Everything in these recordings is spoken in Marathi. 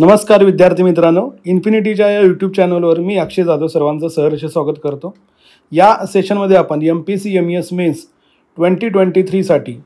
नमस्कार विद्यार्थी मित्रांनो, इन्फिनिटीच्या या यूट्यूब चॅनलवर मी अक्षय जाधव सर्वांचं सहर्ष स्वागत करतो। या सेशनमध्ये आपण MPSC MES मेन्स 2023साठी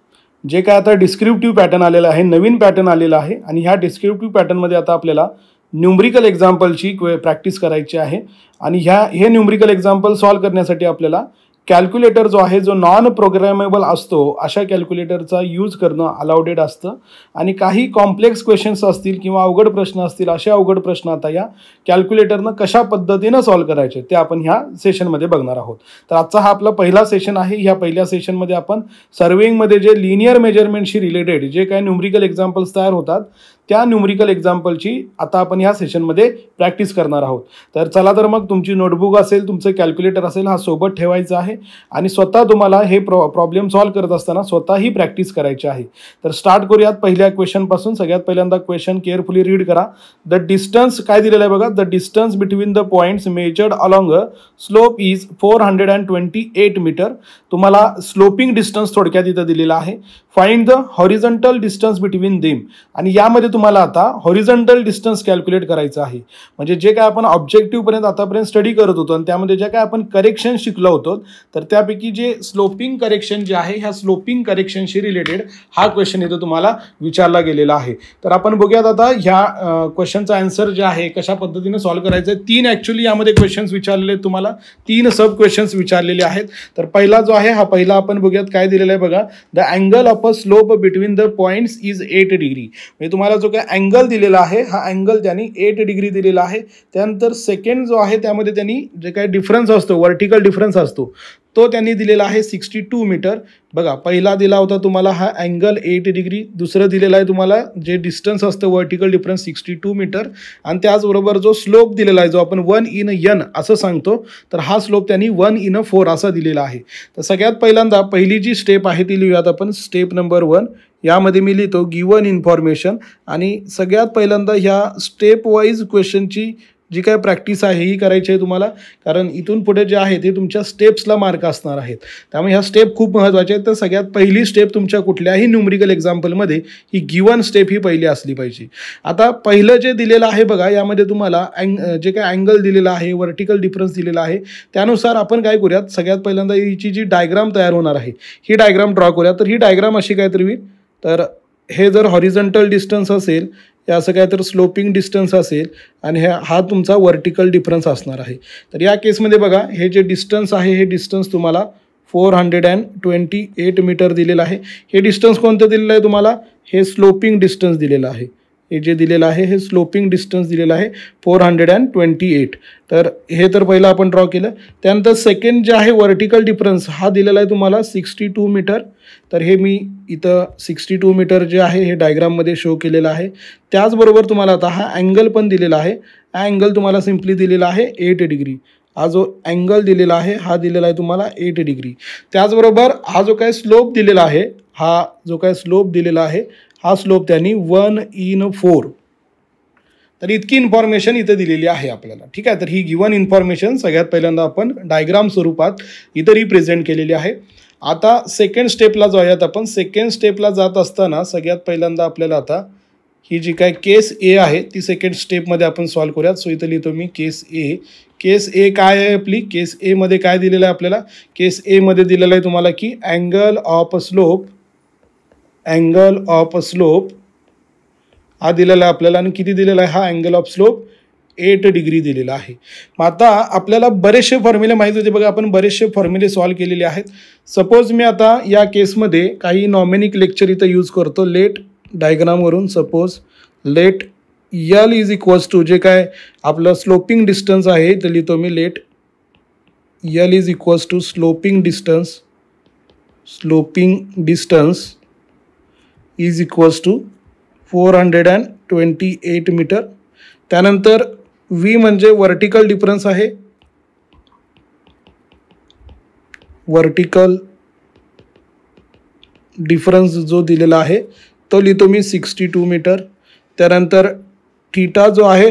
जे काय आता डिस्क्रिप्टिव्ह पॅटर्न आलेला आहे, नवीन पॅटर्न आलेला आहे आणि ह्या डिस्क्रिप्टिव्ह पॅटर्नमध्ये आता आपल्याला न्यूमरिकल एक्झाम्पलची प्रॅक्टिस करायची आहे आणि हे न्यूमरिकल एक्झाम्पल सॉल्व करण्यासाठी आपल्याला कॅल्क्युलेटर जो आहे, जो नॉन प्रोग्रामेबल असतो, अशा कॅल्क्युलेटरचा यूज करणं अलाउडेड असतं आणि काही कॉम्प्लेक्स क्वेश्चन्स असतील किंवा अवघड प्रश्न असतील, अशा अवघड प्रश्न आता या कॅल्क्युलेटरनं कशा पद्धतीनं सॉल्व करायचे ते आपण ह्या सेशनमध्ये बघणार आहोत। तर आजचा हा आपला पहिला सेशन आहे। ह्या पहिल्या सेशनमध्ये आपण सर्वेइंगमध्ये जे लिनियर मेजरमेंटशी रिलेटेड जे काही न्यूमरिकल एक्झाम्पल्स तयार होतात त्या न्यूमरिकल एक्झाम्पलची आता आपण ह्या सेशनमध्ये प्रॅक्टिस करणार आहोत। तर चला तर मग तुमची नोटबुक असेल, तुमचं कॅल्क्युलेटर असेल, हा सोबत ठेवायचा आहे आणि स्वतः तुम्हाला हे प्रॉब्लेम सॉल्व करत असताना स्वतःही प्रॅक्टिस करायची आहे। तर स्टार्ट करूयात पहिल्या क्वेश्चनपासून। सगळ्यात पहिल्यांदा क्वेश्चन केअरफुली रीड करा। द डिस्टन्स काय दिलेलं आहे बघा, the distance between the points measured along a slope is 428 metre. तुम्हाला स्लोपिंग डिस्टन्स थोडक्यात इथं दिलेला आहे। Find the horizontal distance between them आणि यामध्ये तुम्हाला आता हॉरिझॉन्टल डिस्टन्स कॅल्क्युलेट करायचं आहे। म्हणजे जे काय आपण ऑब्जेक्टिव्ह पर्यंत आतापर्यंत स्टडी करत होतो आणि त्यामध्ये जे काय आपण करेक्शन शिकलो होतो, तर त्यापैकी जे स्लोपिंग करेक्शन जे आहे, ह्या स्लोपिंग करेक्शनशी रिलेटेड हा क्वेश्चन इथं तुम्हाला विचारला गेलेला आहे। तर आपण बघूयात आता ह्या क्वेश्चनचा आन्सर जे आहे कशा पद्धतीने सॉल्व्ह करायचं आहे। तीन ॲक्च्युअली यामध्ये क्वेश्चन्स विचारलेले आहेत, तुम्हाला तीन सब क्वेश्चन्स विचारलेले आहेत। तर पहिला जो आहे, हा पहिला आपण बघूयात काय दिलेला आहे बघा, the angle of a slope between the points is 8 degree. म्हणजे तुम्हाला जो काय अँगल दिलेला आहे, हा अँगल त्यांनी 8 डिग्री दिलेला आहे। त्यानंतर सेकंड जो आहे त्यामध्ये त्यांनी जे काही डिफरन्स असतो, व्हर्टिकल डिफरन्स असतो, तो त्यांनी दिलेला आहे 62 मीटर। बघा, पहिला दिला होता तुम्हाला हा अँगल 8 डिग्री, दुसरं दिलेला आहे तुम्हाला जे डिस्टन्स असतं व्हर्टिकल डिफरन्स 62 मीटर आणि त्याचबरोबर जो स्लोप दिलेला आहे, जो आपण 1/n असं सांगतो, तर हा स्लोप त्यांनी 1/4 असा दिलेला आहे। तर सगळ्यात पहिल्यांदा पहिली जी स्टेप आहे ती लिहूयात आपण, स्टेप नंबर 1। यामध्ये मी लिहितो गिवन इन्फॉर्मेशन आणि सगळ्यात पहिल्यांदा ह्या स्टेप वाईज क्वेश्चनची जी काय प्रॅक्टिस आहे ही करायची आहे तुम्हाला, कारण इथून पुढे जे आहे ते तुमच्या स्टेप्सला मार्क असणार आहेत। त्यामुळे ह्या स्टेप खूप महत्त्वाच्या आहेत। तर सगळ्यात पहिली स्टेप तुमच्या कुठल्याही न्यूमरिकल एक्झाम्पलमध्ये ही गिवन स्टेप ही पहिली असली पाहिजे। आता पहिलं जे दिलेलं आहे बघा, यामध्ये तुम्हाला जे काय अँगल दिलेला आहे, व्हर्टिकल डिफरन्स दिलेला आहे, त्यानुसार आपण काय करूयात, सगळ्यात पहिल्यांदा हिची जी डायग्राम तयार होणार आहे ही डायग्राम ड्रॉ करूयात। तर ही डायग्राम अशी काहीतरी होईल, तर हे जर हॉरिझॉन्टल डिस्टन्स असेल, हे असं काय तर स्लोपिंग डिस्टन्स असेल आणि हा तुमचा व्हर्टिकल डिफरन्स असणार आहे। तर या केसमध्ये बघा, हे जे डिस्टन्स आहे, हे डिस्टन्स तुम्हाला 428 मीटर दिलेलं आहे। हे डिस्टन्स कोणतं दिलेलं आहे तुम्हाला, हे स्लोपिंग डिस्टन्स दिलेलं आहे। हे जे दिलेलं आहे हे स्लोपिंग डिस्टन्स दिलेलं आहे 428। तर हे तर पहिलं आपण ड्रॉ केलं। त्यानंतर सेकंड जे आहे व्हर्टिकल डिफरन्स, हा दिलेला आहे तुम्हाला 62 मीटर। तर हे मी इथं 62 मीटर जे आहे हे डायग्राममध्ये शो केलेलं आहे। त्याचबरोबर तुम्हाला आता हा अँगल पण दिलेला आहे। हा अँगल तुम्हाला सिम्पली दिलेला आहे 8 डिग्री। हा जो अँगल दिलेला आहे हा दिलेला आहे तुम्हाला 8 डिग्री। त्याचबरोबर हा जो काय स्लोप दिलेला आहे, हा जो काय स्लोप दिलेला आहे, हा स्लोप त्यांनी 1/4। तर इतकी इन्फॉर्मेशन इथं दिलेली आहे आपल्याला, ठीक आहे। तर ही गिवन इन्फॉर्मेशन सगळ्यात पहिल्यांदा आपण डायग्राम स्वरूपात इथं रिप्रेझेंट केलेली आहे। आता सेकंड स्टेपला जाऊयात आपण। सेकंड स्टेपला जात असताना सगळ्यात पहिल्यांदा आपल्याला आता ही जी काय केस ए आहे ती सेकंड स्टेपमध्ये आपण सॉल्व करूयात। सो इथं लिहितो मी केस ए। केस ए काय आहे आपली, केस ए मध्ये काय दिलेलं आहे आपल्याला, केस ए मध्ये दिलेलं आहे तुम्हाला की अँगल ऑफ अ स्लोप हा दिलेला आहे आपल्याला आणि किती दिलेला आहे, हा अँगल ऑफ स्लोप 8 डिग्री दिलेला आहे। मग आता आपल्याला बरेचसे फॉर्म्युले माहिती होते बघा, आपण बरेचसे फॉर्म्युले सॉल्व केलेले आहेत। सपोज मी आता या केसमध्ये काही नॉमेनिक लेक्चर इथं यूज करतो। लेट डायग्रामवरून suppose let L is equals to जे काय आपलं स्लोपिंग डिस्टन्स आहे तर लिहितो मी let L is equals to sloping distance is equals to 428 metre. त्यानंतर व्ही म्हणजे व्हर्टिकल डिफरन्स आहे, व्हर्टिकल डिफरन्स जो दिलेला आहे तो लिहितो मी 62 मीटर। त्यानंतर थीटा जो आहे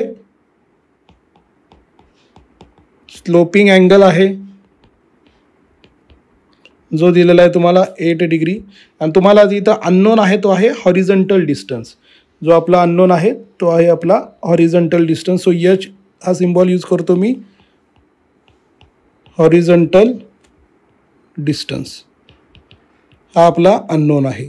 स्लोपिंग अँगल आहे जो दिलेला आहे तुम्हाला 8 डिग्री आणि तुम्हाला इथं अननोन आहे तो आहे हॉरिझॉन्टल डिस्टन्स। जो आपला अननोन आहे तो आहे आपला हॉरिझॉन्टल डिस्टन्स. सो एच हा सिम्बॉल यूज करतो मी, हॉरिझॉन्टल डिस्टन्स हा आपला अननोन आहे.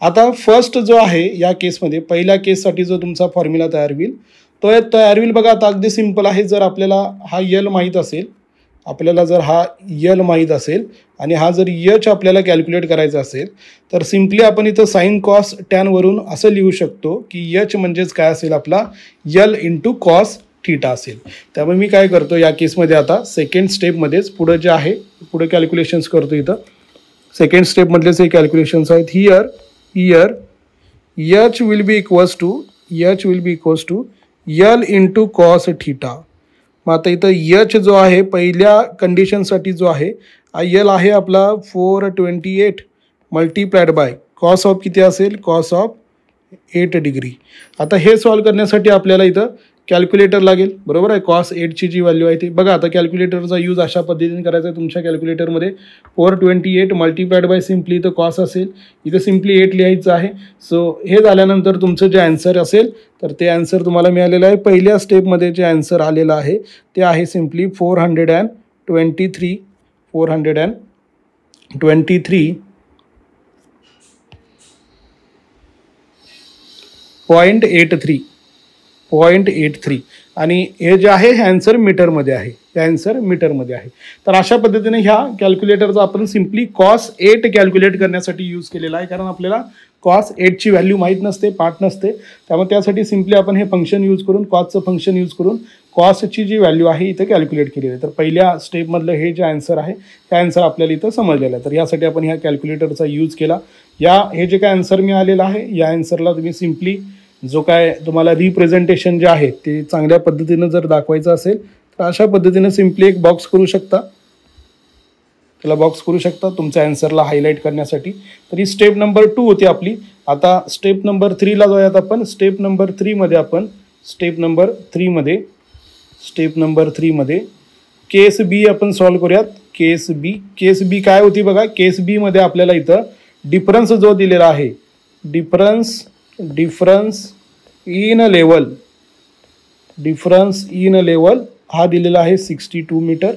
आता फर्स्ट जो आहे या केसमध्ये, पहिल्या केससाठी जो तुमचा फॉर्म्युला तयार होईल तो तयार होईल बघा. आता अगदी सिम्पल आहे. जर आपल्याला हा यल माहीत असेल, आपल्याला जर हा यल माहीत असेल आणि हा जर एच आपल्याला कॅल्क्युलेट करायचा असेल तर सिम्पली आपण इथं साइन कॉस टॅन वरून असं लिहू शकतो की एच म्हणजेच काय असेल आपला यल इंटू कॉस थीटा असेल. त्यामुळे मी काय करतो या केसमध्ये, आता सेकंड स्टेपमध्येच पुढं जे आहे पुढे कॅल्क्युलेशन्स करतो. इथं सेकंड स्टेपमधलेच हे कॅल्क्युलेशन्स आहेत. Here H will be equals to L into cos theta. मग आता इथं एच जो आहे पहिल्या कंडिशनसाठी जो आहे यल आहे आपला 428 मल्टीप्लाइड बाय कॉस ऑफ किती असेल, कॉस ऑफ 8 डिग्री. आता हे सॉल्व करण्यासाठी आपल्याला इथं कॅल्क्युलेटर लागेल, बरोबर आहे. कॉस 8ची जी व्हॅल्यू आहे ती बघा. आता कॅल्क्युलेटरचा यूज अशा पद्धतीने करायचा आहे तुमच्या कॅल्क्युलेटरमध्ये. 428 मल्टीप्लाइड बाय सिम्पली इथं कॉस असेल, इथं सिम्पली 8 लिहायचं आहे. सो हे झाल्यानंतर तुमचं जे ॲन्सर असेल तर ते ॲन्सर तुम्हाला मिळालेलं आहे. पहिल्या स्टेपमध्ये जे ॲन्सर आलेलं आहे ते आहे सिम्पली 423.83 आणि हे जे आहे हे ॲन्सर मीटरमध्ये आहे, हे ॲन्सर मीटरमध्ये आहे. तर अशा पद्धतीने ह्या कॅल्क्युलेटरचा आपण सिम्पली कॉस 8 कॅल्क्युलेट करण्यासाठी यूज केलेला आहे. कारण आपल्याला कॉस 8ची व्हॅल्यू माहीत नसते, पाठ नसते. त्यामुळे त्यासाठी सिम्पली आपण हे फंक्शन यूज करून, कॉसचं फंक्शन यूज करून कॉसची जी व्हॅल्यू आहे इथं कॅल्क्युलेट केलेली आहे. तर पहिल्या स्टेपमधलं हे जे ॲन्सर आहे त्या ॲन्सर आपल्याला इथं समजलेलं आहे. तर यासाठी आपण ह्या कॅल्क्युलेटरचा यूज केला. हे जे काय ॲन्सर मिळालेलं आहे या ॲन्सरला तुम्ही सिम्पली जो काय तुम्हाला रिप्रेझेंटेशन जे आहे ते चांगल्या पद्धतीनं जर दाखवायचं असेल तर अशा पद्धतीनं सिम्पली एक बॉक्स करू शकता, त्याला बॉक्स करू शकता तुमच्या ॲन्सरला हायलाईट करण्यासाठी. तर ही स्टेप नंबर 2 होती आपली. आता स्टेप नंबर 3ला जाऊयात आपण. स्टेप नंबर 3 मध्ये केस बी आपण सॉल्व करूयात. केस बी काय होती बघा. केस बी मध्ये आपल्याला इथं डिफरन्स जो दिलेला आहे, डिफरन्स इन लेवल हा दिलेला आहे 62 मीटर.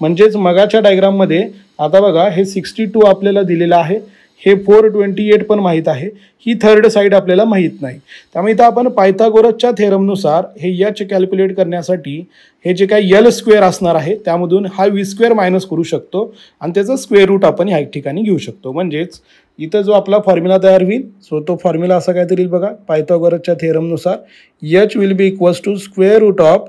म्हणजेच मगाच्या डायग्राममध्ये आता बघा हे 62 आपल्याला दिलेलं आहे, हे 428 पण माहीत आहे, ही थर्ड साईड आपल्याला माहीत नाही. त्यामुळे इथं आपण पायथागोरसच्या थेरमनुसार हे एच कॅल्क्युलेट करण्यासाठी हे जे काही यल स्क्वेअर असणार आहे त्यामधून हा व्ही स्क्वेअर मायनस करू शकतो आणि त्याचं स्क्वेअर रूट आपण ह्या ठिकाणी घेऊ शकतो. म्हणजेच इथं जो आपला फॉर्म्युला तयार होईल सो तो फॉर्म्युला असा काहीतरी येईल बघा. पायथागोरसच्या थेरमनुसार H will be equals to square root of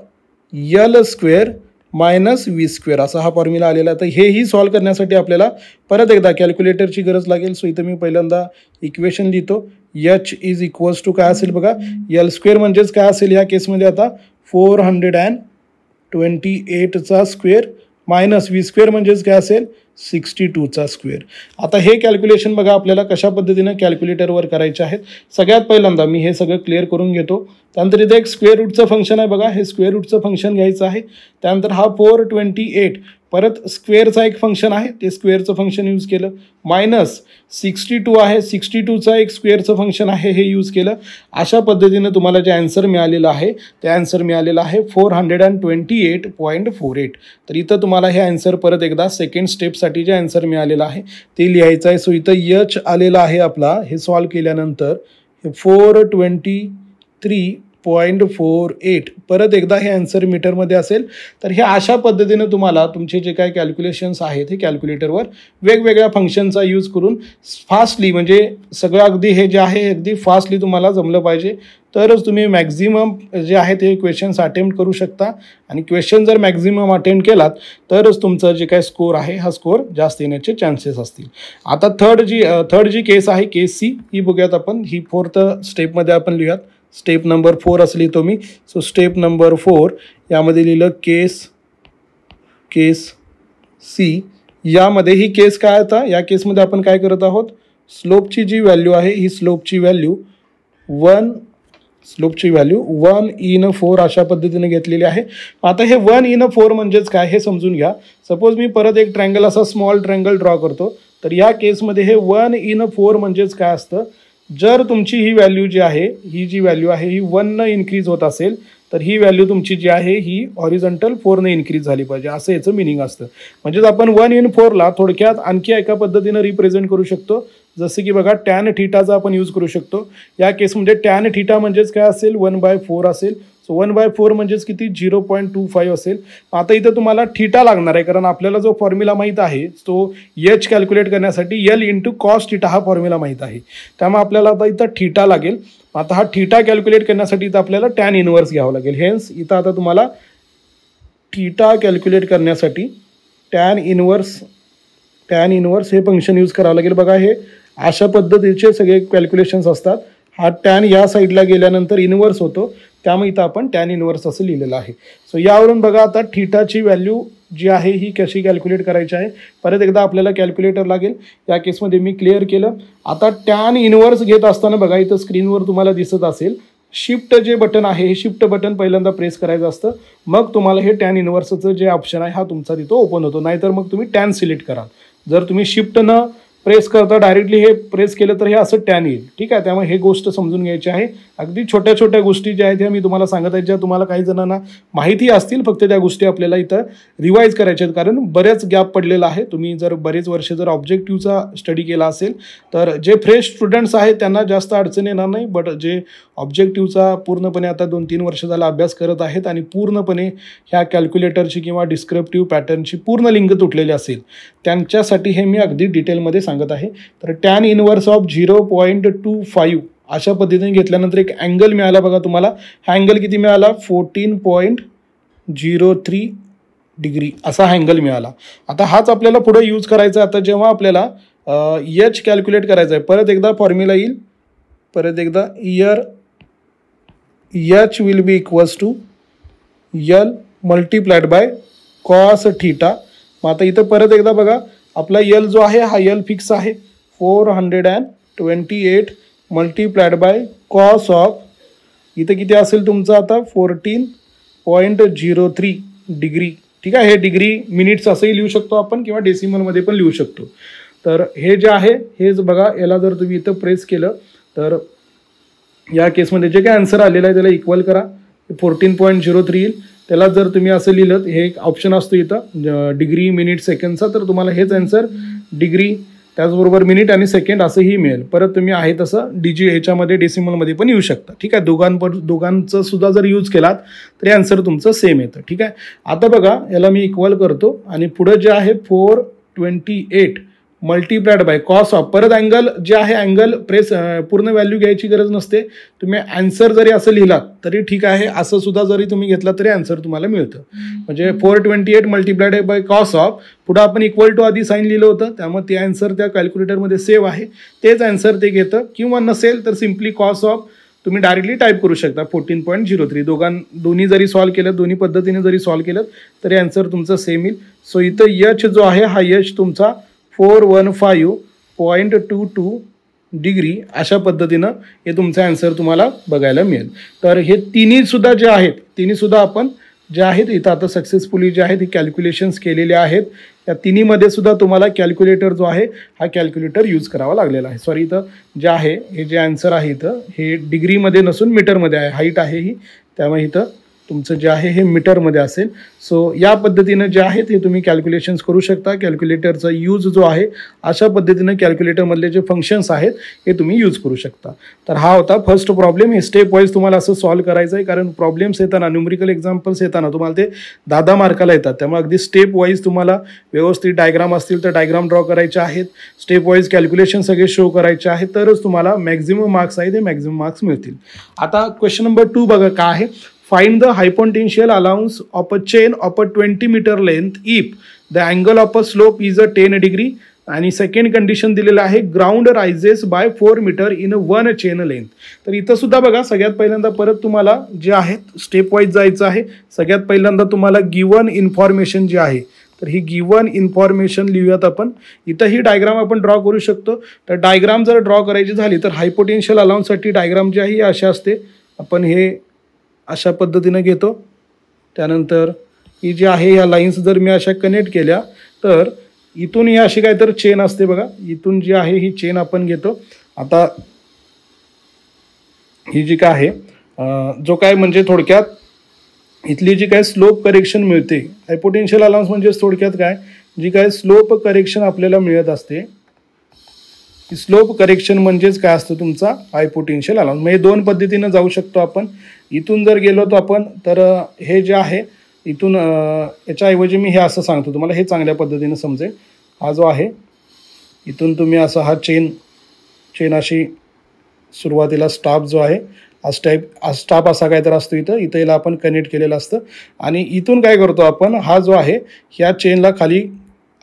L square minus V square असा हा फॉर्म्युला आलेला आहे. तर हेही सॉल्व करण्यासाठी आपल्याला परत एकदा कॅल्क्युलेटरची गरज लागेल. सो इथं मी पहिल्यांदा इक्वेशन लिहितो. एच इज इक्वल्स टू काय असेल बघा, यल स्क्वेअर म्हणजेच काय असेल ह्या केसमध्ये आता 428चा स्क्वेअर मायनस व्ही स्क्वेअर म्हणजेच काय असेल 62चा स्क्वेअर. आता हे कॅल्क्युलेशन बघा आपल्याला कशा पद्धतीनं कॅल्क्युलेटरवर करायचे आहेत. सगळ्यात पहिल्यांदा मी हे सगळं क्लिअर करून घेतो. त्यानंतर इथे एक स्क्वेअर रूटचं फंक्शन आहे बघा, हे स्क्वेअर रूटचं फंक्शन घ्यायचं आहे. त्यानंतर हा 428 परत स्क्वेअरचा एक फंक्शन आहे, ते स्क्वेअरचं फंक्शन यूज केलं. मायनस 62 आहे, 62चा एक स्क्वेअरचं फंक्शन आहे, हे यूज केलं. अशा पद्धतीनं तुम्हाला जे ॲन्सर मिळालेलं आहे ते ॲन्सर मिळालेलं आहे 428.48. तर इथं तुम्हाला हे ॲन्सर परत एकदा सेकंड स्टेपसाठी जे ॲन्सर मिळालेलं आहे ते लिहायचं आहे. सो इथं एच आलेला आहे आपला, हे सॉल्व केल्यानंतर हे 423.48 परत एकदा हे ॲन्सर मीटरमध्ये असेल. तर हे अशा पद्धतीनं तुम्हाला तुमचे जे काही कॅल्क्युलेशन्स आहेत हे कॅल्क्युलेटरवर वेगवेगळ्या फंक्शनचा यूज करून फास्टली, म्हणजे सगळं अगदी हे जे आहे अगदी फास्टली तुम्हाला जमलं पाहिजे तरच तुम्ही मॅक्झिमम जे आहे ते क्वेश्चन्स अटेम्प्ट करू शकता. आणि क्वेश्चन जर मॅक्झिमम अटेम्प्ट केलात तरच तुमचं जे काही स्कोर आहे हा स्कोर जास्त येण्याचे चान्सेस असतील. आता थर्ड जी केस आहे केस सी ही बघूयात आपण. ही 4th स्टेपमध्ये आपण लिहूयात. स्टेप नंबर 4 असं लिहितो मी. सो स्टेप नंबर 4 यामध्ये लिहिलं केस सी. यामध्ये ही केस काय आता, या केसमध्ये आपण काय करत आहोत, स्लोपची जी व्हॅल्यू आहे ही स्लोपची व्हॅल्यू 1/4 अशा पद्धतीने घेतलेली आहे. आता हे 1/4 म्हणजेच काय हे समजून घ्या. सपोज मी परत एक ट्रायंगल असा स्मॉल ट्रायंगल ड्रॉ करतो. तर या केसमध्ये हे 1/4 म्हणजेच काय असतं, जर तुमची ही व्हॅल्यू जी आहे, ही जी व्हॅल्यू आहे ही 1 इन्क्रीज होत असेल तर ही व्हॅल्यू तुमची जी आहे ही हॉरिझॉन्टल 4 इन्क्रीज झाली पाहिजे, असं याचं मिनिंग असतं. म्हणजेच आपण 1 in 4ला थोडक्यात आणखी एका पद्धतीनं रिप्रेझेंट करू शकतो. जसं की बघा टॅन थीटाचा आपण यूज करू शकतो. या केसमध्ये टॅन थीटा म्हणजेच काय असेल 1/4 असेल. सो 1/4 म्हणजेच किती 0.25 असेल. आता इथं तुम्हाला थीटा लागणार आहे कारण आपल्याला जो फॉर्म्युला माहीत आहे तो एच कॅल्क्युलेट करण्यासाठी एल इंटू कॉस थीटा हा फॉर्म्युला माहीत आहे. त्यामुळे आपल्याला आता इथं थीटा लागेल. आता हा थीटा कॅल्क्युलेट करण्यासाठी इथं आपल्याला टॅन इनवर्स घ्यावं लागेल. हेन्स इथं आता तुम्हाला थीटा कॅल्क्युलेट करण्यासाठी टॅन इनवर्स हे फंक्शन यूज करावं लागेल. बघा हे अशा पद्धतीचे सगळे कॅल्क्युलेशन्स असतात. हा टॅन या साईडला गेल्यानंतर इनवर्स होतो, त्यामुळे इथं आपण टॅन इनवर्स असं लिहिलेलं आहे. सो यावरून बघा आता थीटाची व्हॅल्यू जी आहे ही कशी कॅल्क्युलेट करायची आहे. परत एकदा आपल्याला कॅल्क्युलेटर लागेल. या केसमध्ये मी क्लिअर केलं. आता टॅन इनवर्स घेत असताना बघा इथं स्क्रीनवर तुम्हाला दिसत असेल शिफ्ट जे बटन आहे हे शिफ्ट बटन पहिल्यांदा प्रेस करायचं असतं. मग तुम्हाला हे टॅन इनवर्सचं जे ऑप्शन आहे हा तुमचा तिथं ओपन होतो. नाहीतर मग तुम्ही टॅन सिलेक्ट कराल. जर तुम्ही शिफ्ट न प्रेस करता डायरेक्टली हे प्रेस केलं तर हे असं टॅन येईल. ठीक आहे, त्यामुळे हे गोष्ट समजून घ्यायची आहे. अगदी छोट्या छोट्या गोष्टी ज्या आहेत त्या मी तुम्हाला सांगत आहेत, ज्या तुम्हाला काही जणांना माहिती असतील, फक्त त्या गोष्टी आपल्याला इथं रिवाईज करायच्या आहेत कारण बऱ्याच गॅप पडलेला आहे. तुम्ही जर बरेच वर्ष जर ऑब्जेक्टिव्हचा स्टडी केला असेल तर जे फ्रेश स्टुडंट्स आहेत त्यांना जास्त अडचण येणार नाही. बट जे ऑब्जेक्टिव्हचा पूर्णपणे आता 2-3 वर्ष झाला अभ्यास करत आहेत आणि पूर्णपणे ह्या कॅल्क्युलेटरची किंवा डिस्क्रिप्टिव्ह पॅटर्नची पूर्ण लिंक तुटलेली असेल त्यांच्यासाठी हे मी अगदी डिटेलमध्ये सांगत आहे. तर टॅन इनवर्स ऑफ 0.25 अशा पद्धतीने घेतल्यानंतर एक अँगल मिळाला. बघा तुम्हाला हा अँगल किती मिळाला 14.03 डिग्री असा हा अँगल मिळाला. आता हाच आपल्याला पुढे यूज करायचा आहे. आता जेव्हा आपल्याला एच कॅल्क्युलेट करायचं आहे, परत एकदा फॉर्म्युला येईल. परत एकदा here H will be equals to L multiplied by cos theta. मग आता इथं परत एकदा बघा आपला यल जो आहे हा यल फिक्स आहे 428 मल्टीप्लाइड बाय कॉस ऑफ इथं किती असेल तुमचं आता 14.03 डिग्री. ठीक आहे, हे डिग्री मिनिट्स असंही लिहू शकतो आपण किंवा डेसिमलमध्ये पण लिहू शकतो. तर हे जे आहे हेच बघा, याला जर तुम्ही इथं प्रेस केलं तर या केसमध्ये जे काय आन्सर आलेलं आहे त्याला इक्वल करा 14.03 येईल. त्याला जर तुम्ही असं लिहिलं, हे एक ऑप्शन असतो इथं डिग्री मिनिट सेकंडचा, तर तुम्हाला हेच आन्सर डिग्री त्याचबरोबर मिनिट आणि सेकंड असंही मिळेल. परत तुम्ही आहे तसं ह्याच्यामध्ये डेसिमलमध्ये पण येऊ शकता. ठीक आहे, दोघांचं सुद्धा जर यूज केलात तरी आन्सर तुमचं सेम येतं. ठीक आहे, आता बघा याला मी इक्वल करतो आणि पुढं जे आहे 428 मल्टीप्लाइड बाय कॉस ऑफ परत अँगल जे आहे अँगल प्रेस पूर्ण व्हॅल्यू घ्यायची गरज नसते. तुम्ही आन्सर जरी असं लिहिलात तरी ठीक आहे, असं सुद्धा जरी तुम्ही घेतला तरी आन्सर तुम्हाला मिळतं. म्हणजे 428 मल्टीप्लाइड बाय कॉस ऑफ पुढं आपण इक्वल टू आधी साईन लिहिलं होतं, त्यामुळे ते आन्सर त्या कॅल्क्युलेटरमध्ये सेव्ह आहे. तेच आन्सर ते घेतं. किंवा नसेल तर सिम्पली कॉस ऑफ तुम्ही डायरेक्टली टाईप करू शकता 14.03. दोन्ही जरी सॉल्व केलं, दोन्ही पद्धतीने जरी सॉल्व केलं तरी आन्सर तुमचं सेम येईल. सो इथं एच जो आहे हा एच तुमचा 415.22 डिग्री अशा पद्धतीनं हे तुमचं आन्सर तुम्हाला बघायला मिळेल. तर हे तिन्हीसुद्धा जे आहेत तिन्हीसुद्धा आपण जे आहेत इथं आता सक्सेसफुली जे आहेत हे कॅल्क्युलेशन्स केलेले आहेत. या तिन्हीमध्ये सुद्धा तुम्हाला कॅल्क्युलेटर जो आहे हा कॅल्क्युलेटर यूज करावा लागलेला आहे. सॉरी, इथं जे आहे हे जे आन्सर आहे इथं हे डिग्रीमध्ये नसून मीटरमध्ये आहे. हाईट आहे ही, त्यामुळे इथं तुमचं जे आहे हे मीटरमध्ये असेल. सो या पद्धतीनं जे आहे ते तुम्ही कॅल्क्युलेशन्स करू शकता. कॅल्क्युलेटरचा यूज जो आहे अशा पद्धतीनं कॅल्क्युलेटरमधले जे फंक्शन्स आहेत हे तुम्ही यूज करू शकता. तर हा होता फर्स्ट प्रॉब्लेम. हे स्टेप वाईज तुम्हाला असं सॉल्व करायचं आहे, कारण प्रॉब्लेम्स येताना न्यूमरिकल एक्झाम्पल्स येताना तुम्हाला ते 10 मार्काला येतात. त्यामुळे अगदी स्टेप वाईज तुम्हाला व्यवस्थित डायग्राम असतील तर डायग्राम ड्रॉ करायचे आहेत, स्टेप वाईज कॅल्क्युलेशन सगळे शो करायचे आहेत, तरच तुम्हाला मॅक्झिमम मार्क्स आहे ते मॅक्झिमम मार्क्स मिळतील. आता क्वेश्चन नंबर 2 बघा काय आहे. Find the hypothetical allowance of a chain of a 20 meter length if the angle of a slope is a 10 degree आणि सेकंड कंडिशन दिलेलं आहे ground rises by 4 metre in 1 chain length. तर इथं सुद्धा बघा सगळ्यात पहिल्यांदा परत तुम्हाला जे आहेत स्टेप वाईज जायचं आहे. सगळ्यात पहिल्यांदा तुम्हाला गिवन इन्फॉर्मेशन जी आहे तर ही गिवन इन्फॉर्मेशन लिहूयात आपण. इथं ही डायग्राम आपण ड्रॉ करू शकतो. तर डायग्राम जर ड्रॉ करायची झाली तर हायपोटेन्शियल अलाउन्ससाठी डायग्राम जी आहे ही अशी असते. आपण हे अशा पद्धतीनं घेतो. त्यानंतर ही जी आहे ह्या लाईन्स जर मी अशा कनेक्ट केल्या तर इथून ही अशी काहीतरी चेन असते बघा. इथून जी आहे ही चेन आपण घेतो. आता ही जी काय आहे जो काय म्हणजे थोडक्यात इथली जी काय स्लोप करेक्शन मिळते, हायपोटेन्शियल अलाउन्स म्हणजे थोडक्यात काय, जी काय स्लोप करेक्शन आपल्याला मिळत असते, स्लोप करेक्शन म्हणजेच काय असतं तुमचा हायपोटेन्शियल अलाउन्स. म्हणजे दोन पद्धतीनं जाऊ शकतो आपण. इथून जर गेलो तर आपण तर हे जे आहे इथून याच्याऐवजी मी हे असं सांगतो तुम्हाला, हे चांगल्या पद्धतीनं समजेल. हा जो आहे इथून तुम्ही असा हा चेन अशी सुरुवातीला स्टाफ जो आहे स्टाफ असा काहीतरी असतो इथं याला आपण कनेक्ट केलेलं असतं आणि इथून काय करतो आपण, हा जो आहे ह्या चेनला खाली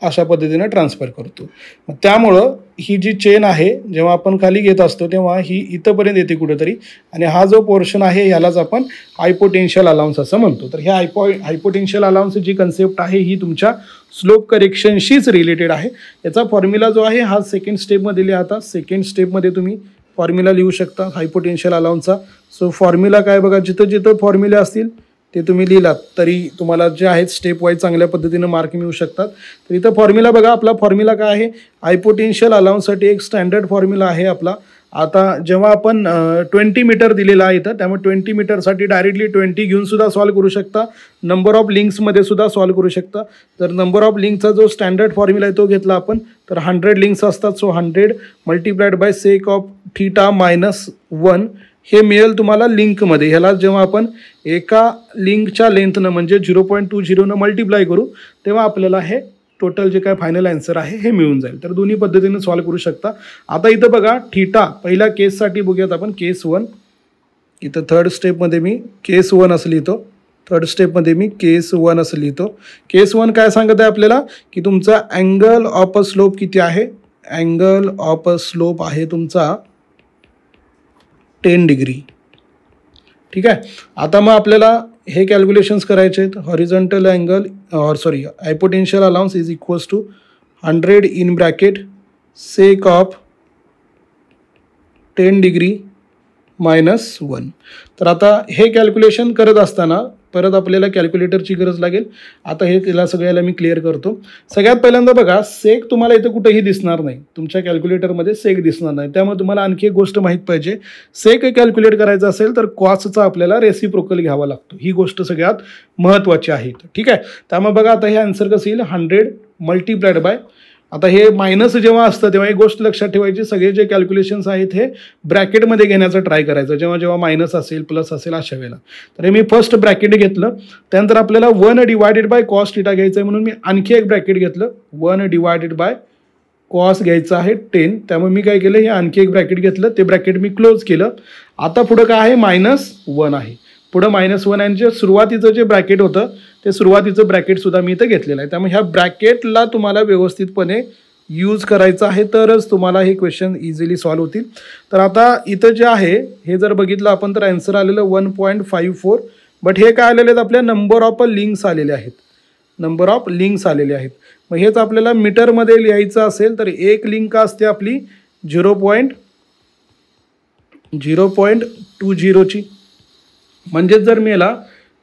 अशा पद्धतीनं ट्रान्सफर करतो. मग त्यामुळं ही जी चेन आहे जेव्हा आपण खाली घेत असतो तेव्हा ही इथंपर्यंत येते कुठेतरी आणि हा जो पोर्शन आहे ह्यालाच आपण हायपोटेन्शियल अलाउन्स असं म्हणतो. तर ह्या हायपोटेन्शियल अलाउन्स जी कन्सेप्ट आहे ही तुमच्या स्लोप करेक्शनशीच रिलेटेड आहे. याचा फॉर्म्युला जो आहे हा सेकंड स्टेपमध्ये लिहा. आता सेकंड स्टेपमध्ये तुम्ही फॉर्म्युला लिहू शकता हायपोटेन्शियल अलाउन्सचा. सो फॉर्म्युला काय बघा, जिथं जिथं फॉर्म्युले असतील ते तुम्ही लिहिलात तरी तुम्हाला जे आहेत स्टेप वाईज चांगल्या पद्धतीनं मार्क मिळू शकतात. तर इथं फॉर्म्युला बघा, आपला फॉर्म्युला काय आहे, हायपोटेन्शियल अलाउन्ससाठी एक स्टँडर्ड फॉर्म्युला आहे आपला. आता जेव्हा आपण 20 मीटर दिलेला आहे इथं, त्यामुळे 20 मीटरसाठी डायरेक्टली 20 घेऊन सुद्धा सॉल्व करू शकता. नंबर ऑफ लिंक्समध्ये सुद्धा सॉल्व करू शकता. तर नंबर ऑफ लिंकचा जो स्टँडर्ड फॉर्म्युला आहे तो घेतला आपण, तर 100 लिंक्स असतात. So 100 multiplied by sake of theta minus 1 हे मिळेल तुम्हाला लिंकमध्ये. ह्याला जेव्हा आपण एका लिंकच्या लेंथनं म्हणजे 0.20 मल्टिप्लाय करू तेव्हा आपल्याला हे टोटल जे काय फायनल आन्सर आहे हे मिळून जाईल. तर दोन्ही पद्धतीने सॉल्व करू शकता. आता इथं बघा थीटा पहिल्या केससाठी बघूयात आपण, केस 1. इथं थर्ड स्टेपमध्ये मी केस 1 असं लिहितो. थर्ड स्टेपमध्ये मी केस 1 असं लिहितो. केस 1 काय सांगत आहे आपल्याला की तुमचा अँगल ऑफ अ स्लोप किती आहे, अँगल ऑफ अ स्लोप आहे तुमचा 10 डिग्री. ठीक आहे. आता मग आपल्याला हे कॅल्क्युलेशन्स करायचे आहेत. Horizontal angle hypotenusal allowance is equals to 100 in bracket sec of 10 degree minus 1. तर आता हे कॅल्क्युलेशन करत असताना परत आपल्याला कॅल्क्युलेटरची गरज लागेल. आता हे तिला सगळ्याला मी क्लिअर करतो. सगळ्यात पहिल्यांदा बघा, सेक तुम्हाला इथं कुठेही दिसणार नाही, तुमच्या कॅल्क्युलेटरमध्ये सेक दिसणार नाही. त्यामुळे तुम्हाला आणखी एक गोष्ट माहीत पाहिजे, सेक कॅल्क्युलेट करायचं असेल तर कॉसचा आपल्याला रेसिप्रोकल घ्यावा लागतो. ही गोष्ट सगळ्यात महत्त्वाची आहे. ठीक आहे. त्यामुळे बघा आता हे आन्सर कसं येईल, 100 मल्टिप्लाइड बाय, आता हे मायनस जेव्हा असतं तेव्हा एक गोष्ट लक्षात ठेवायची, सगळे जे कॅल्क्युलेशन्स आहेत हे ब्रॅकेटमध्ये घेण्याचा ट्राय करायचं जेव्हा जेव्हा मायनस असेल प्लस असेल अशा वेळेला. तर हे मी फर्स्ट ब्रॅकेट घेतलं. त्यानंतर आपल्याला 1 डिवायडेड बाय कॉस थिटा घ्यायचं आहे म्हणून मी आणखी एक ब्रॅकेट घेतलं. 1 डिवायडेड बाय कॉस घ्यायचं आहे 10. त्यामुळे मी काय केलं, हे आणखी एक ब्रॅकेट घेतलं, ते ब्रॅकेट मी क्लोज केलं. आता पुढं काय आहे, -1 आहे. पुढं -1 आणि जे सुरुवातीचं जे ब्रॅकेट होतं ते सुरुवातीचं ब्रॅकेटसुद्धा मी इथं घेतलेलं आहे. त्यामुळे ह्या ब्रॅकेटला तुम्हाला व्यवस्थितपणे यूज करायचं आहे तरच तुम्हाला हे क्वेश्चन इझिली सॉल्व होतील. तर आता इथं जे आहे हे जर बघितलं आपण तर आन्सर आलेलं 1.54. बट हे काय आलेले आहेत, आपल्या नंबर ऑफ लिंक्स आलेले आहेत, नंबर ऑफ लिंक्स आलेले आहेत. मग हेच आपल्याला मीटरमध्ये लिहायचं असेल तर एक लिंक असते आपली 0.20ची. म्हणजेच जर मी याला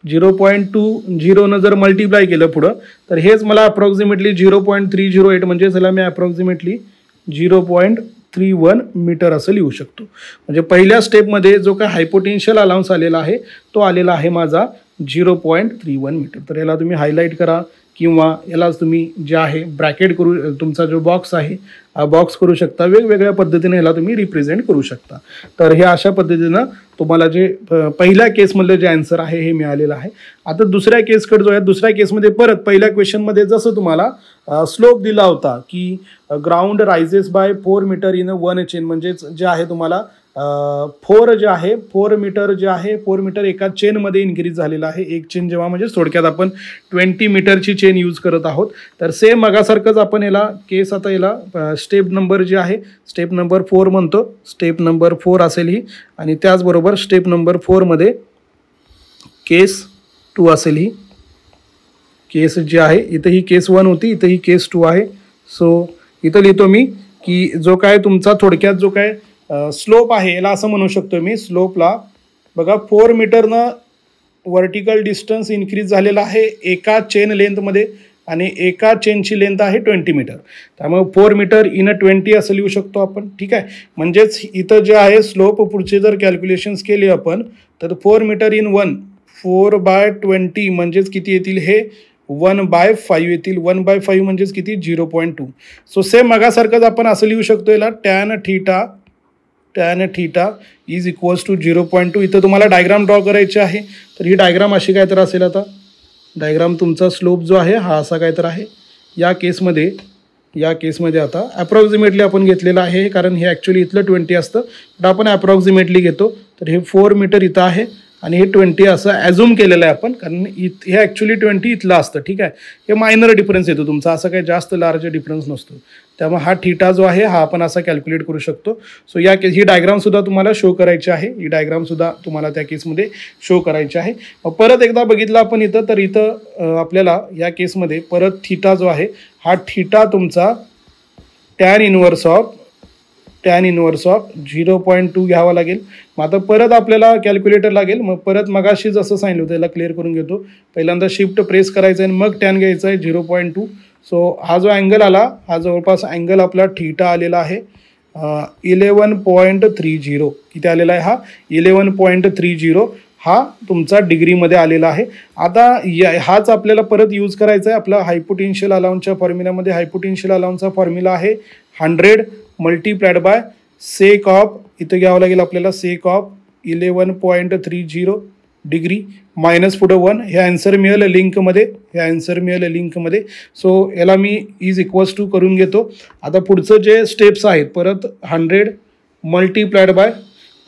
0.20 जर मल्टिप्लाय केलं पुढं तर हेच मला अप्रॉक्सिमेटली 0.308 म्हणजे याला मी अप्रॉक्सिमेटली 0.31 मीटर असं लिहू शकतो. म्हणजे पहिल्या स्टेपमध्ये जो काय हायपोटेन्शियल अलाउन्स आलेला आहे तो आलेला आहे माझा 0.31 मीटर. तर याला तुम्ही हायलाईट करा किंवा यालाच तुम्ही जे आहे ब्रॅकेट करू, तुमचा जो बॉक्स आहे हा बॉक्स करू शकता. वेगवेगळ्या पद्धतीने याला तुम्ही रिप्रेझेंट करू शकता. तर हे अशा पद्धतीनं तुम्हाला जे पहिल्या केसमधलं जे आन्सर आहे हे मिळालेलं आहे. आता दुसऱ्या केसकडे जो आहे, दुसऱ्या केसमध्ये परत पहिल्या क्वेश्चनमध्ये जसं तुम्हाला स्लोप दिला होता की ground rises by 4 metre in 1 chain, म्हणजेच जे आहे तुम्हाला 4 मीटर जे आहे 4 मीटर एका चेनमध्ये इन्क्रीज झालेला आहे. एक चेन जेव्हा म्हणजे थोडक्यात आपण 20 मीटरची चेन यूज करत आहोत. तर सेम मगासारखंच आपण याला केस, आता याला स्टेप नंबर जे आहे स्टेप नंबर 4 म्हणतो. स्टेप नंबर 4 असेल ही, आणि त्याचबरोबर स्टेप नंबर 4मध्ये केस 2 असेल ही. केस जी आहे इथं ही केस 1 होती, इथं ही केस 2 आहे. सो इथं लिहितो मी की जो काय तुमचा थोडक्यात जो काय स्लोप आहे याला असं म्हणू शकतो मी, स्लोपला बघा 4 मीटरनं वर्टिकल डिस्टन्स इन्क्रीज झालेला आहे एका चेन लेंथमध्ये. आणि एका चेनची लेंथ आहे 20 मीटर. त्यामुळे 4 मीटर इन 20 असं लिहू शकतो आपण. ठीक आहे, म्हणजेच इथं जे आहे स्लोप पुढचे जर कॅल्क्युलेशन्स केले आपण तर 4 मीटर इन 1 4/20 म्हणजेच किती येतील हे 1/5 येतील. 1/5 म्हणजेच किती 0.2. सो सेम मगासारखंच आपण असं लिहू शकतो याला tan theta is equals to 0.2. इथं तुम्हाला डायग्राम ड्रॉ करायची आहे तर ही डायग्राम अशी काय तर असेल. आता डायग्राम तुमचा स्लोप जो आहे हा असा काय तर आहे. या केसमध्ये आता ॲप्रॉक्सिमेटली आपण घेतलेलं आहे कारण हे ॲक्च्युली इथलं 20 असतं पण आपण ॲप्रॉक्सिमेटली घेतो. तर हे 4 मीटर इथं आहे आणि हे 20 असं ॲझ्युम केलेलं आहे आपण कारण हे ॲक्च्युली 20 इथलं असतं. ठीक आहे, हे मायनर डिफरन्स येतो तुमचा, असं काही जास्त लार्ज डिफरन्स नसतो. त्यामुळे हा थीटा जो आहे हा आपण असा कॅल्क्युलेट करू शकतो. सो ही डायग्रामसुद्धा तुम्हाला शो करायची आहे. ही डायग्रामसुद्धा तुम्हाला त्या केसमध्ये शो करायची आहे. परत एकदा बघितलं आपण इथं तर इथं आपल्याला या केसमध्ये परत थीटा जो आहे हा थीटा तुमचा tan इनवर्स ऑफ 0.2 घ्यावा लागेल. मग आता परत आपल्याला कॅल्क्युलेटर लागेल. मग परत मगाशी जसं सांगितलं होतं त्याला क्लिअर करून घेतो. पहिल्यांदा शिफ्ट प्रेस करायचं आहे आणि मग tan घ्यायचं आहे 0.2. सो हा जो अँगल आला हा जवळपास अँगल आपला थीटा आलेला आहे 11.30. किती आलेला आहे हा 11.30 हा तुमचा डिग्रीमध्ये आलेला आहे. आता हाच आपल्याला परत यूज करायचा आहे आपला हायपोटेन्शियल अलाउन्सच्या फॉर्म्युल्यामध्ये. हायपोटेन्शियल अलाउन्सचा फॉर्म्युला आहे 100 मल्टिप्लाइड बाय सेक ऑफ, इथं घ्यावं लागेल आपल्याला सेक ऑफ 11.30 डिग्री मायनस पुढं 1. हे आन्सर मिळेल लिंकमध्ये. सो याला मी इज इक्वल्स टू करून घेतो. आता पुढचं जे स्टेप्स आहेत परत 100 मल्टिप्लाइड बाय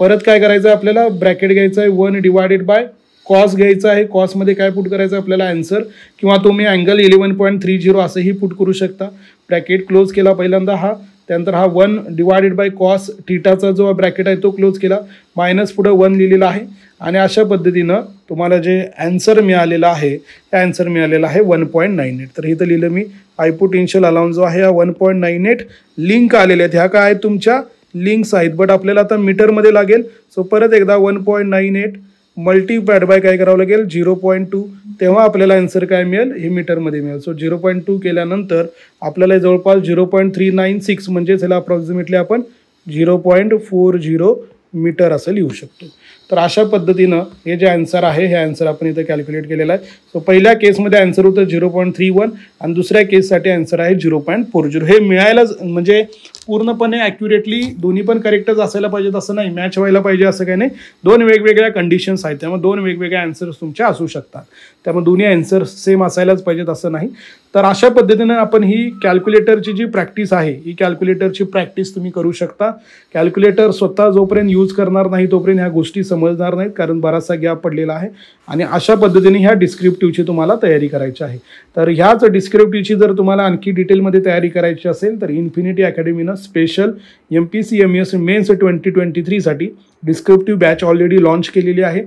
परत काय करायचं आहे आपल्याला ब्रॅकेट घ्यायचं आहे 1 डिवायडेड बाय कॉस घ्यायचं आहे. कॉसमध्ये काय पुट करायचं आहे आपल्याला आन्सर किंवा तुम्ही अँगल 11.30 असंही पुट करू शकता. ब्रॅकेट क्लोज केला पहिल्यांदा हा, त्यानंतर हा 1 डिवायडेड बाय कॉस थीटाचा जो ब्रॅकेट आहे तो क्लोज केला, मायनस पुढं 1 लिहिलेला आहे आणि अशा पद्धतीनं तुम्हाला जे आन्सर मिळालेला आहे त्या आन्सर मिळालेला आहे 1.98. तर इथं लिहिलं मी हायपोटेन्शियल अलाउन्स जो आहे हा 1.98 लिंक आलेले आहेत. ह्या काय आहेत तुमच्या लिंक्स आहेत बट आपल्याला आता मीटरमध्ये लागेल. सो परत एकदा 1.98 मल्टिप्लाइड बाय काय करावं लागेल 0.2, तेव्हा आपल्याला आन्सर काय मिळेल हे मीटरमध्ये मिळेल. सो 0.2 केल्यानंतर आपल्याला जवळपास 0.396 म्हणजेच ह्याला अप्रॉक्सिमेटली आपण 0.40 मीटर असं लिहू शकतो. तर अशा पद्धतीनं हे जे आन्सर आहे हे आन्सर आपण इथं कॅल्क्युलेट केलेलं आहे. सो पहिल्या केसमध्ये आन्सर होतं 0.31 आणि दुसऱ्या केससाठी आन्सर आहे 0.40. हे मिळायलाच म्हणजे पूर्णपणे ॲक्युरेटली दोन्ही पण करेक्टच असायला पाहिजेत असं नाही, मॅच व्हायला पाहिजे असं काही नाही. दोन वेगवेगळ्या कंडिशन्स आहेत त्यामुळे दोन वेगवेगळ्या आन्सर्स तुमच्या असू शकतात. त्यामुळे दोन्ही आन्सर सेम असायलाच पाहिजेत असं नाही. तर अशा पद्धतीनं आपण ही कॅल्क्युलेटरची जी प्रॅक्टिस आहे ही कॅल्क्युलेटरची प्रॅक्टिस तुम्ही करू शकता. कॅल्क्युलेटर स्वतः जोपर्यंत यूज करणार नाही तोपर्यंत ह्या गोष्टी समजणार नाहीत कारण बराचसा गॅप पडलेला आहे. आणि अशा पद्धतीने ह्या डिस्क्रिप्टिव्हची तुम्हाला तयारी करायची आहे. तर ह्याच डिस्क्रिप्टिव्हची जर तुम्हाला आणखी डिटेलमध्ये तयारी करायची असेल तर इन्फिनिटी अकॅडमीनं स्पेशल MPC MES मेन्स 2023साठी डिस्क्रिप्टिव्ह बॅच ऑलरेडी लॉन्च केलेली आहे.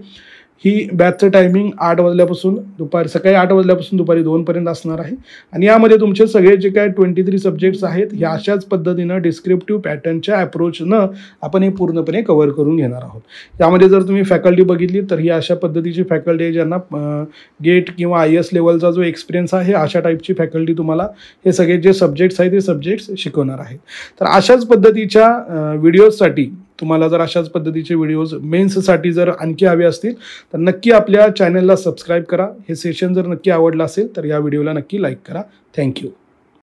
ही बॅचचं टायमिंग 8 वाजल्यापासून सकाळी 8 वाजल्यापासून दुपारी 2 पर्यंत असणार आहे. आणि यामध्ये तुमचे सगळे जे काय 23 सब्जेक्ट्स आहेत ह्या अशाच पद्धतीनं डिस्क्रिप्टिव्ह पॅटर्नच्या अप्रोचनं आपण हे पूर्णपणे कव्हर करून घेणार आहोत. यामध्ये जर तुम्ही फॅकल्टी बघितली तर ही अशा पद्धतीची फॅकल्टी आहे ज्यांना गेट किंवा IS लेवलचा जो एक्सपिरियन्स आहे अशा टाईपची फॅकल्टी तुम्हाला हे सगळे जे सब्जेक्ट्स आहेत ते सब्जेक्ट्स शिकवणार आहेत. तर अशाच पद्धतीच्या व्हिडिओजसाठी तुम्हाला जर अशाच पद्धतीचे व्हिडिओज मेन्ससाठी जर आणखी हवे असतील तर नक्की आपल्या चॅनलला सबस्क्राईब करा. हे सेशन जर नक्की आवडलं असेल तर या व्हिडिओला नक्की लाईक करा. थँक्यू.